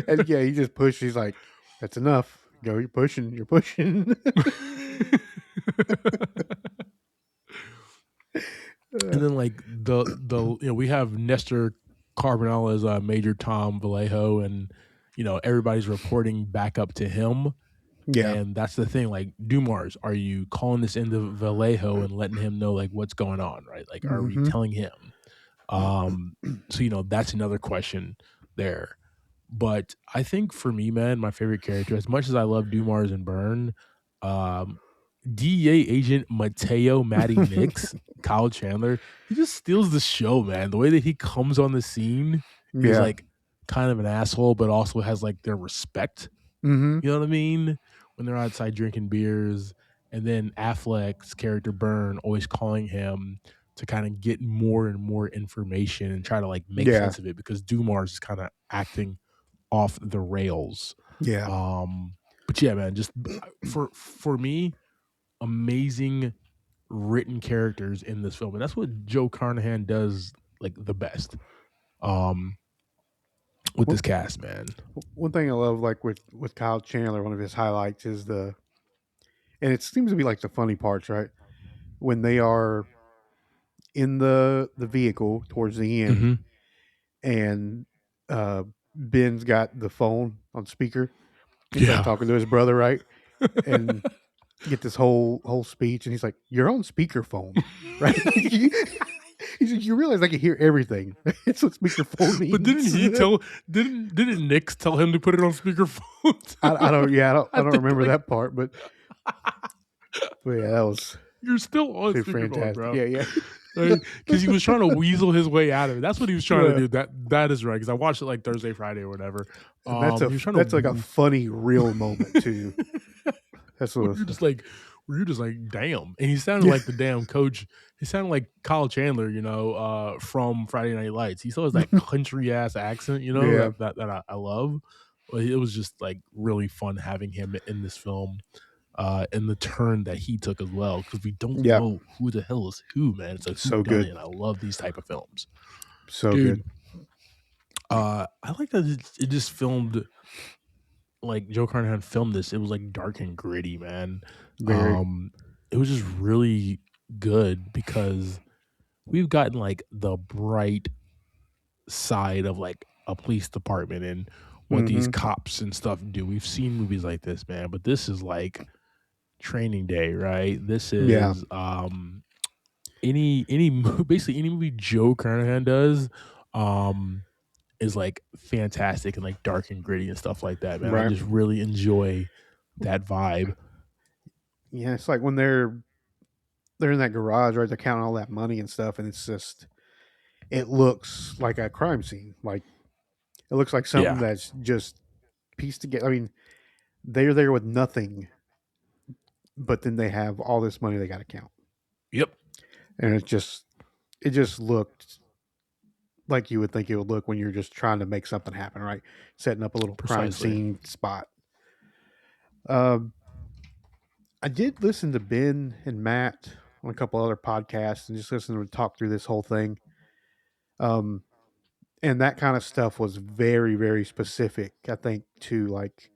And he just pushed. He's like, that's enough. Go, you're pushing. And then like we have Nestor Carbonell as Major Tom Vallejo, and everybody's reporting back up to him. Yeah, and that's the thing. Like, Dumars, are you calling this into Vallejo and letting him know like what's going on, right? Like, are we telling him? So that's another question there. But I think for me, man, my favorite character, as much as I love Dumars and Byrne, DEA agent Matty Nix, Kyle Chandler, he just steals the show, man. The way that he comes on the scene is like kind of an asshole, but also has like their respect. You know what I mean? When they're outside drinking beers, and then Affleck's character Byrne always calling him to kind of get more and more information and try to like make sense of it because Dumars is kind of acting off the rails. Yeah. But yeah, man, just for me, amazing written characters in this film, and that's what Joe Carnahan does like the best. With this cast, man. One thing I love, like with Kyle Chandler, one of his highlights is and it seems to be like the funny parts, right? When they are in the vehicle towards the end, and Ben's got the phone on speaker. He's like talking to his brother, right? And get this whole speech, and he's like, "You're on speakerphone, right?" He's like, you realize I can hear everything. It's what speakerphone means. But didn't he tell? Didn't Nick tell him to put it on speakerphone? I don't. Yeah, I don't think, remember like- that part, but yeah, that was You're still on super speakerphone, fantastic. bro. Yeah. Because he was trying to weasel his way out of it. That's what he was trying to do. That is right. Because I watched it like Thursday, Friday, or whatever. And that's he was trying that's to, like a funny real moment too. That's what you're just like, damn. And he sounded like the damn coach. He sounded like Kyle Chandler, from Friday Night Lights. He still has that country ass accent, Yeah. that I love. But it was just like really fun having him in this film. And the turn that he took as well, because we don't know who the hell is who, man. It's like So good. and I love these type of films. So Dude, good. I like that it just filmed like Joe Carnahan filmed this. It was like dark and gritty, man. Very. It was just really good because we've gotten like the bright side of like a police department and what these cops and stuff do. We've seen movies like this, man, but this is like Training Day, right? This is basically any movie Joe Carnahan does is like fantastic and like dark and gritty and stuff like that, man. Right. I just really enjoy that vibe. Yeah, it's like when they're in that garage, right? They're counting all that money and stuff, and it's just it looks like a crime scene. Like it looks like something that's just pieced together. I mean, they're there with nothing, but then they have all this money they got to count. Yep. And it just looked like you would think it would look when you're just trying to make something happen, right? Setting up a little crime scene spot. I did listen to Ben and Matt on a couple other podcasts and just listen to them talk through this whole thing. And that kind of stuff was very, very specific, I think, to like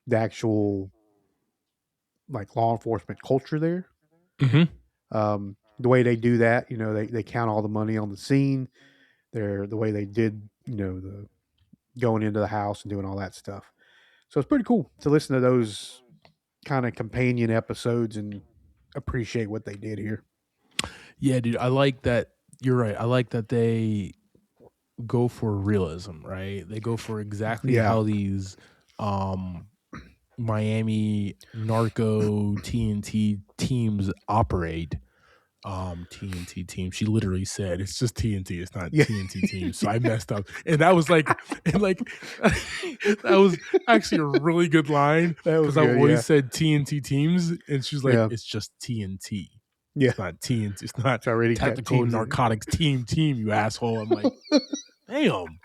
the actual like law enforcement culture there. The way they do that, they count all the money on the scene. The way they did, the going into the house and doing all that stuff. So it's pretty cool to listen to those kind of companion episodes and appreciate what they did here. Yeah, dude, I like that. You're right. I like that they go for realism, right? They go for exactly how these Miami narco TNT teams operate. TNT team. She literally said it's just TNT. It's not TNT team. So I messed up, and that was like, that was actually a really good line because I always said TNT teams, and she's like, it's just TNT. Yeah, it's not TNT. It's not already tactical narcotics team. You asshole. I'm like, damn.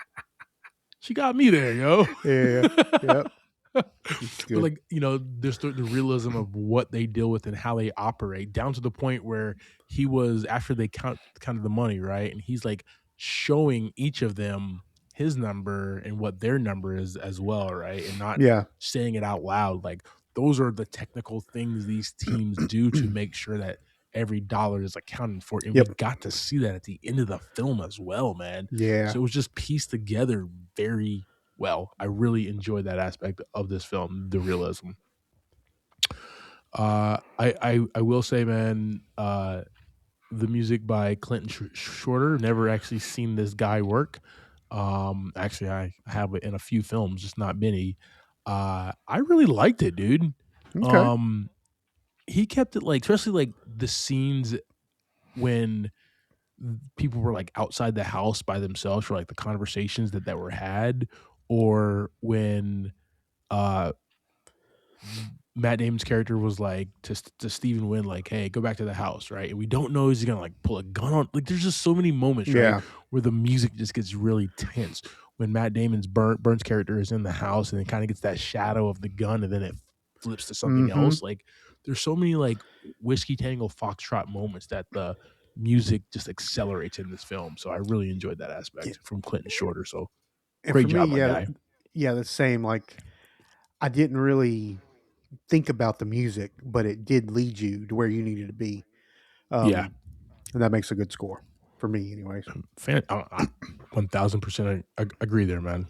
She got me there, yo. Yeah. Yep. But like, there's the realism of what they deal with and how they operate, down to the point where he was, after they counted the money, right? And he's like showing each of them his number and what their number is as well, right? And not saying it out loud. Like, those are the technical things these teams do to make sure that every dollar is accounted for. And we got to see that at the end of the film as well, man. Yeah. So it was just pieced together very well. I really enjoyed that aspect of this film, the realism. I will say, man, the music by Clinton Shorter. Never actually seen this guy work. Actually, I have it in a few films, just not many. I really liked it, dude. Okay. He kept it like, especially like the scenes when people were like outside the house by themselves, for like the conversations that were had, or when Matt Damon's character was like to Stephen Wynn, like, hey, go back to the house, right? And we don't know is he gonna like pull a gun on, like, there's just so many moments, right, where the music just gets really tense. When Matt Damon's Burns character is in the house and it kind of gets that shadow of the gun and then it flips to something else. Like, there's so many like Whiskey Tango Foxtrot moments that the music just accelerates in this film. So I really enjoyed that aspect from Clinton Shorter. So great job, my guy. Yeah, the same. Like, I didn't really think about the music, but it did lead you to where you needed to be. And that makes a good score for me, anyways. 1000% agree there, man.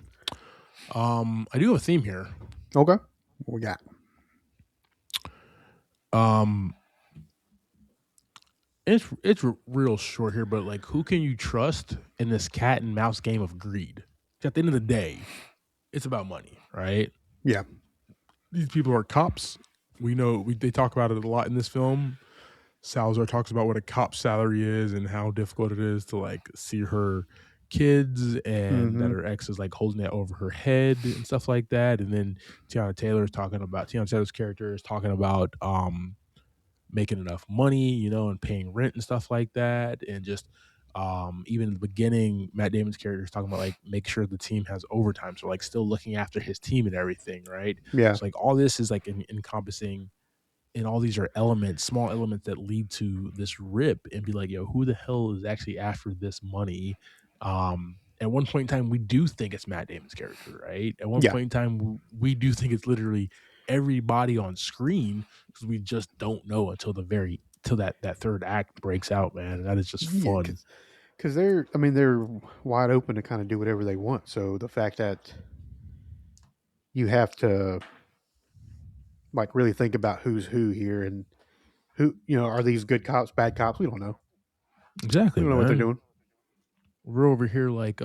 I do have a theme here. Okay, what we got? It's real short here, but like, who can you trust in this cat and mouse game of greed? At the end of the day, it's about money, right? Yeah. These people are cops. We know they talk about it a lot in this film. Salazar talks about what a cop's salary is and how difficult it is to like see her kids and that her ex is like holding that over her head and stuff like that. And then Tiana Taylor's character is talking about making enough money, you know, and paying rent and stuff like that. And just even in the beginning, Matt Damon's character is talking about like make sure the team has overtime. So like still looking after his team and everything, right? Yeah. So like all this is like encompassing, and all these are elements, small elements that lead to this rip and be like, yo, who the hell is actually after this money? At one point in time, we do think it's Matt Damon's character, right? At one point in time, we do think it's literally everybody on screen, because we just don't know until that third act breaks out, man. And that is just fun. Because they're wide open to kind of do whatever they want. So the fact that you have to like really think about who's who here and who, you know, are these good cops, bad cops? We don't know. Exactly. We don't know what they're doing. We're over here like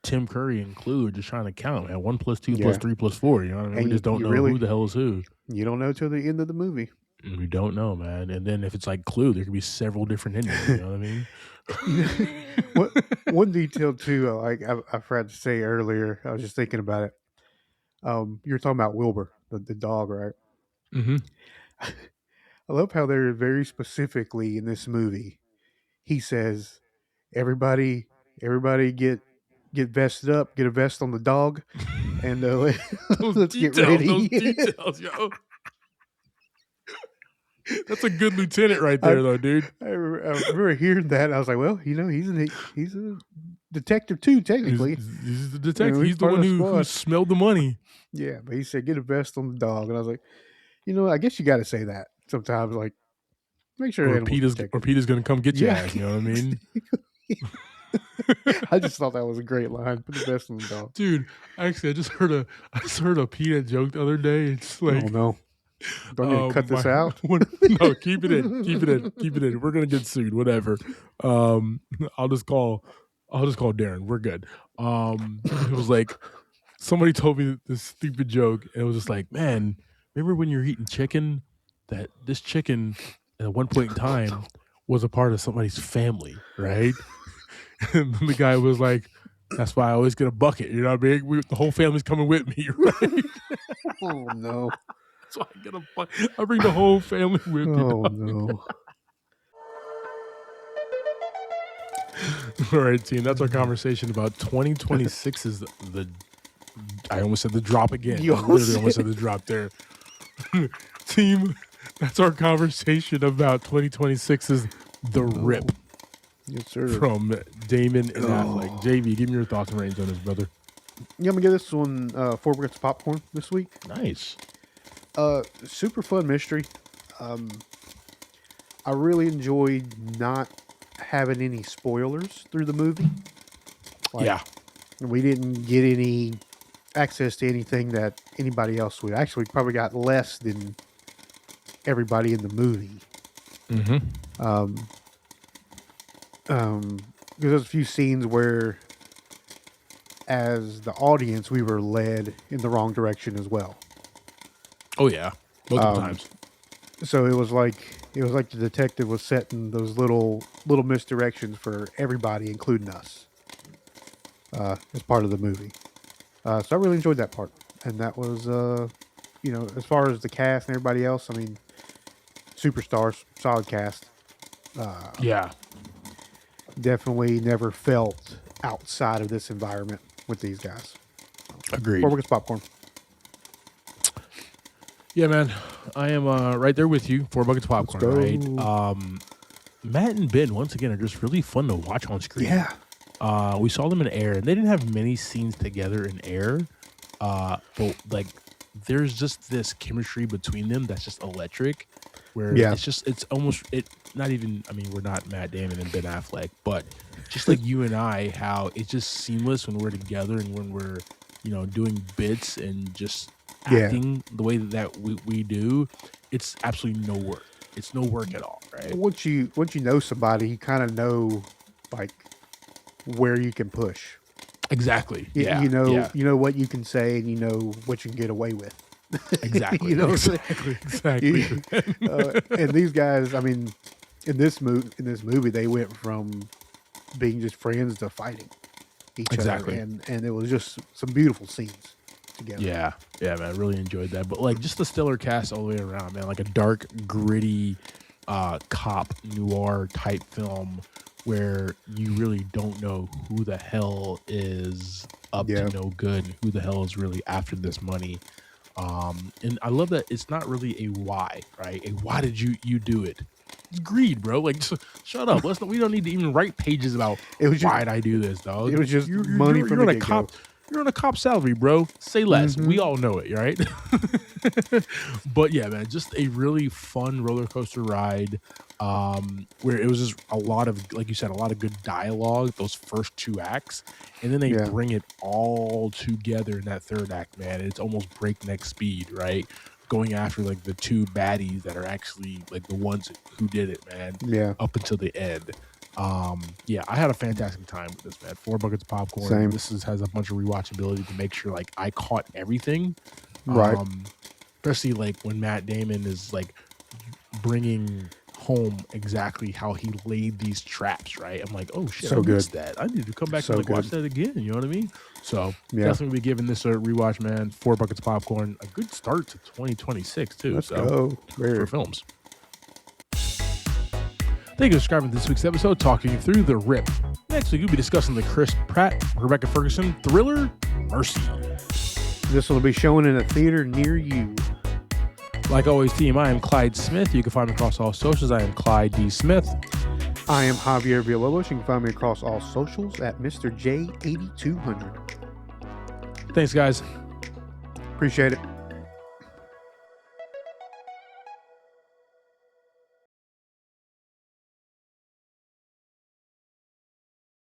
Tim Curry and Clue, just trying to count, man. 1 + 2 + 3 + 4. You know what I mean? And we just don't know who the hell is who. You don't know till the end of the movie. We don't know, man. And then if it's like Clue, there could be several different endings. You know what I mean? One detail too, like I forgot to say earlier, I was just thinking about it. You were talking about Wilbur, the dog, right? Mm-hmm. I love how they're very specifically in this movie. He says, "Everybody get vested up, get a vest on the dog, and let's get ready." Those details, yo. That's a good lieutenant right there, though, dude. I remember hearing that. And I was like, well, you know, he's a detective too, technically. He's the detective. You know, he's the one who smelled the money. Yeah, but he said, get a vest on the dog. And I was like, you know, I guess you got to say that sometimes. Like, make sure Peter's going to come get your ass. You know what I mean? I just thought that was a great line. Put the vest on the dog. Dude, actually, I just heard a Peter joke the other day. It's like, oh, no. Don't you cut this out? No, keep it in. We're gonna get sued. Whatever. I'll just call Darren. We're good. It was like somebody told me this stupid joke, and it was just like, man, remember when you're eating chicken? That this chicken at one point in time was a part of somebody's family, right? And the guy was like, that's why I always get a bucket. You know what I mean? The whole family's coming with me, right? Oh no. So I bring the whole family with me. Oh no. All right, team. That's our conversation about 2026 is I almost said the drop again. You I literally almost said the drop there. Team, that's our conversation about 2026 is The Rip. Yes, sir. From Damon and Affleck. JV, give me your thoughts and ratings on this, brother. Yeah, I'm gonna give this one 4 buckets of popcorn this week. Nice. Super fun mystery. I really enjoyed not having any spoilers through the movie. Yeah. We didn't get any access to anything that anybody else would. Actually, we probably got less than everybody in the movie. Mm-hmm. Because there's a few scenes where, as the audience, we were led in the wrong direction as well. Oh yeah, multiple times. So it was like the detective was setting those little misdirections for everybody, including us, as part of the movie. So I really enjoyed that part, and that was, you know, as far as the cast and everybody else. I mean, superstars, solid cast. Yeah. Definitely never felt outside of this environment with these guys. Agreed. 4 buckets of popcorn. Yeah, man. I am right there with you. 4 buckets of popcorn, right? Matt and Ben, once again, are just really fun to watch on screen. Yeah. We saw them in Air, and they didn't have many scenes together in Air. But, like, there's just this chemistry between them that's just electric. Where it's almost not even, I mean, we're not Matt Damon and Ben Affleck, but just like you and I, how it's just seamless when we're together and when we're, you know, doing bits and just acting the way that we do. It's absolutely no work. it's no work at all, right? Once you know somebody, you kind of know like where you can push. Exactly. You know what you can say, and you know what you can get away with. Exactly. You know what I'm exactly. and these guys, I mean, in this movie, they went from being just friends to fighting each other, and it was just some beautiful scenes together. Yeah, man, I really enjoyed that. But like, just the stellar cast all the way around, man. Like a dark, gritty, cop noir type film where you really don't know who the hell is up to no good and who the hell is really after this money. And I love that it's not really a why, right? A why did you do it? It's greed, bro. Like, shut up. We don't need to even write pages about why'd I do this, dog. It was just money from the get-go. You're on a cop salary, bro. Say less. We all know it, right? But yeah, man, just a really fun roller coaster ride where it was just a lot of, like you said, a lot of good dialogue, those first 2 acts. And then they bring it all together in that 3rd act, man. It's almost breakneck speed, right? Going after like the 2 baddies that are actually like the ones who did it, man. Yeah. Up until the end. Yeah, I had a fantastic time with this, man. 4 buckets of popcorn. Same. This has a bunch of rewatchability to make sure like I caught everything. Right. Especially like when Matt Damon is like bringing home exactly how he laid these traps, right? I'm like, oh shit, So I missed good. that. I need to come back So and like watch good. that again. You know what I mean? So Yeah. definitely be giving this a rewatch, man. 4 buckets of popcorn. A good start to 2026 too. Let's so go. for films. Thank you for subscribing to this week's episode, talking through The Rip. Next week, we'll be discussing the Chris Pratt, Rebecca Ferguson thriller, Mercy. This will be showing in a theater near you. Like always, team, I am Clyde Smith. You can find me across all socials. I am Clyde D. Smith. I am Javier Villalobos. You can find me across all socials at Mr. J8200. Thanks, guys. Appreciate it.